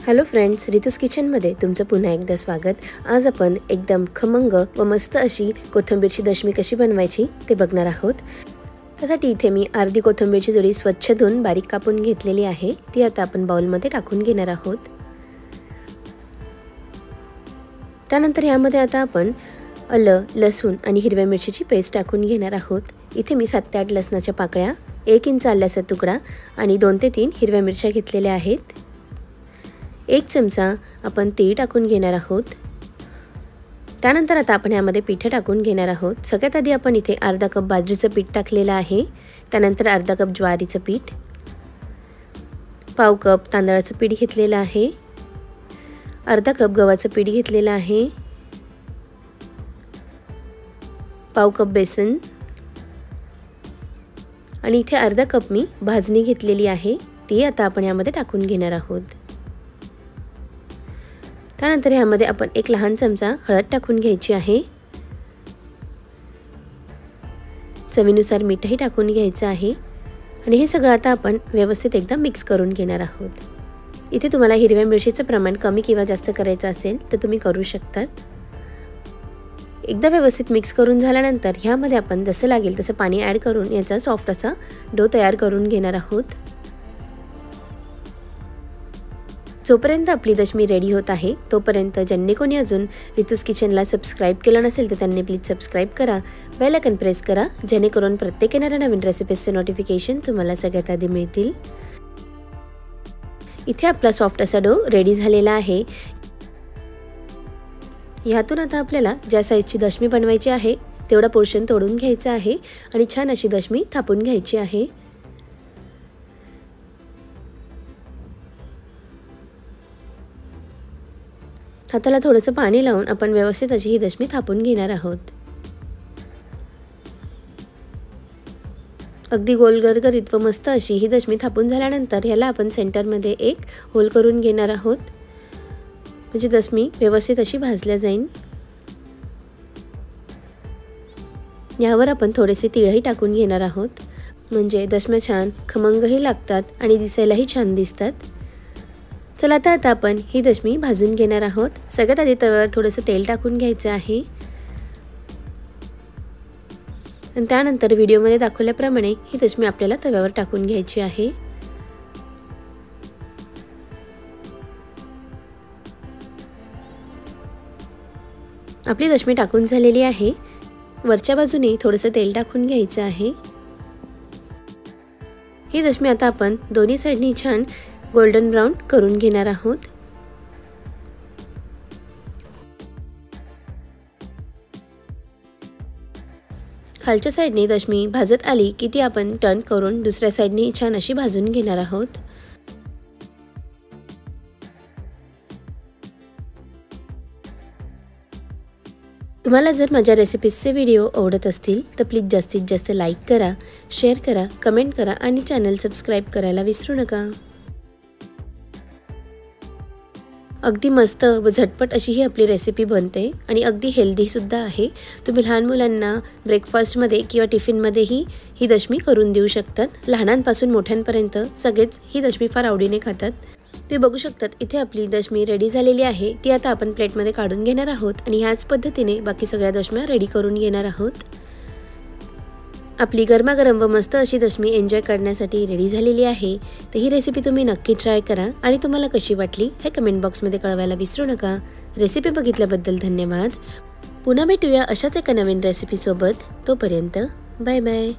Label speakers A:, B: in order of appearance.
A: Hello friends, रितूस किचनमध्ये तुमचं पुन्हा एकदा स्वागत। आज आपण एकदम खमंग व मस्त अशी कोथिंबीरची दशमी कशी बनवायची ते बघणार आहोत। त्यासाठी इथे मी अर्धी कोथिंबीरची जोडी स्वच्छ धुवून बारीक कापून घेतलेली आहे। ती आता आपण बाउलमध्ये टाकून घेणार आहोत। त्यानंतर यामध्ये आता आपण आलं, लसूण आणि हिरव्या मिरचीची पेस्ट टाकून घेणार आहोत। इथे मी 7 ते 8 लसणाच्या पाकळ्या, 1 इंच आल्याचा तुकडा आणि 2 ते 3 हिरव्या मिरच्या घेतलेल्या आहेत। 1 चमचा आपण तीळ टाकून घेणार आहोत। त्यानंतर आता आपण यामध्ये पीठ टाकून घेणार आहोत। सगळ्यात आधी आपण इथे अर्धा कप बाजरीचं पीठ टाकलेलं आहे। त्यानंतर अर्धा कप ज्वारीचं पीठ, पाव कप तांदळाचं पीठ घेतलेलं आहे, अर्धा कप गव्हाचं पीठ घेतलेलं आहे, पाव कप बेसन आणि इथे अर्धा कप मी भाजणी घेतलेली आहे। ती आता आपण यामध्ये टाकून घेणार आहोत। त्यानंतर यामध्ये आपण 1 लहान चमचा हळद टाकून घ्यायची आहे। चवीनुसार मीठही टाकून घ्यायचं आहे आणि हे सगळं आता आपण व्यवस्थित एकदा मिक्स करून घेणार आहोत। इथे तुम्हाला हिरव्या मिरचीचं प्रमाण कमी किंवा जास्त करायचं असेल तर तुम्ही करू शकतात। एकदा व्यवस्थित मिक्स करून झाल्यानंतर ह्यामध्ये आपण जसं लागेल तसं पाणी ॲड करून याचा सॉफ्ट असा डो तयार करून घेणार आहोत। जोपर्यंत आपली दशमी रेडी होत आहे तोपर्यंत ज्यांनी कोणी अजून रितूस किचनला सबस्क्राइब केलं नसेल तर त्यांनी प्लीज सबस्क्राइब करा, बेल आयकॉन प्रेस करा, जेणेकरून प्रत्येक येणाऱ्या नवीन रेसिपीजचे नोटिफिकेशन तुम्हाला सगळ्यात आधी मिळतील। इथे आपला सॉफ्ट असा डो रेडी झालेला आहे। यातून आता आपल्याला ज्या साईजची दशमी बनवायची आहे तेवढा पोर्शन तोडून घ्यायचा आहे आणि छान अशी दशमी थापून घ्यायची आहे। हाताला थोडंसं पाणी लावून आपण व्यवस्थित अशी ही दशमी थापून घेणार आहोत। अगदी गोल गरगरीत व मस्त अशी ही दशमी थापून झाल्यानंतर ह्याला आपण सेंटरमध्ये एक होल करून घेणार आहोत, म्हणजे दशमी व्यवस्थित अशी भाजल्या जाईल। यावर आपण थोडेसे तीळही टाकून घेणार आहोत, म्हणजे दशम्या छान खमंगही लागतात आणि दिसायलाही छान दिसतात। चला आता आपण ही दशमी भाजून घेणार आहोत। सगळ्यात आधी तव्यावर थोडंसं तेल टाकून घ्यायचं आहे आणि त्यानंतर व्हिडिओमध्ये दाखवल्याप्रमाणे ही दशमी आपल्याला तव्यावर टाकून घ्यायची आहे। आपली दशमी टाकून झालेली आहे। वरच्या बाजूने थोडंसं तेल टाकून घ्यायचं आहे। ही दशमी आता आपण दोन्ही साइडनी छान गोल्डन ब्राउन करून घेणार आहोत। खालच्या साइडने दशमी भाजत आली की ती आपण टर्न करून दुसऱ्या साइडने छान अशी भाजून घेणार आहोत। तुम्हाला जर माझ्या रेसिपीजचे व्हिडिओ आवडत असतील तर प्लीज जास्तीत जास्त लाईक करा, शेअर करा, कमेंट करा आणि चॅनल सबस्क्राइब करायला विसरू नका। अगदी मस्त व झटपट अशी ही आपली रेसिपी बनते आणि अगदी हेल्दी सुद्धा आहे। तुम्ही लहान मुलांना ब्रेकफास्टमध्ये किंवा टिफिनमध्येही ही दशमी करून देऊ शकतात। लहानांपासून मोठ्यांपर्यंत सगळेच ही दशमी फार आवडीने खातात। तुम्ही बघू शकतात इथे आपली दशमी रेडी झालेली आहे। ती आता आपण प्लेटमध्ये काढून घेणार आहोत आणि ह्याच पद्धतीने बाकी सगळ्या दशम्या रेडी करून घेणार आहोत। आपली गरमागरम व मस्त अशी दशमी एन्जॉय करण्यासाठी रेडी झालेली आहे। तर ही रेसिपी तुम्ही नक्की ट्राय करा आणि तुम्हाला कशी वाटली हे कमेंट बॉक्समध्ये कळवायला विसरू नका। रेसिपी बघितल्याबद्दल धन्यवाद। पुन्हा भेटूया अशाच एका नवीन रेसिपीसोबत। तोपर्यंत बाय बाय।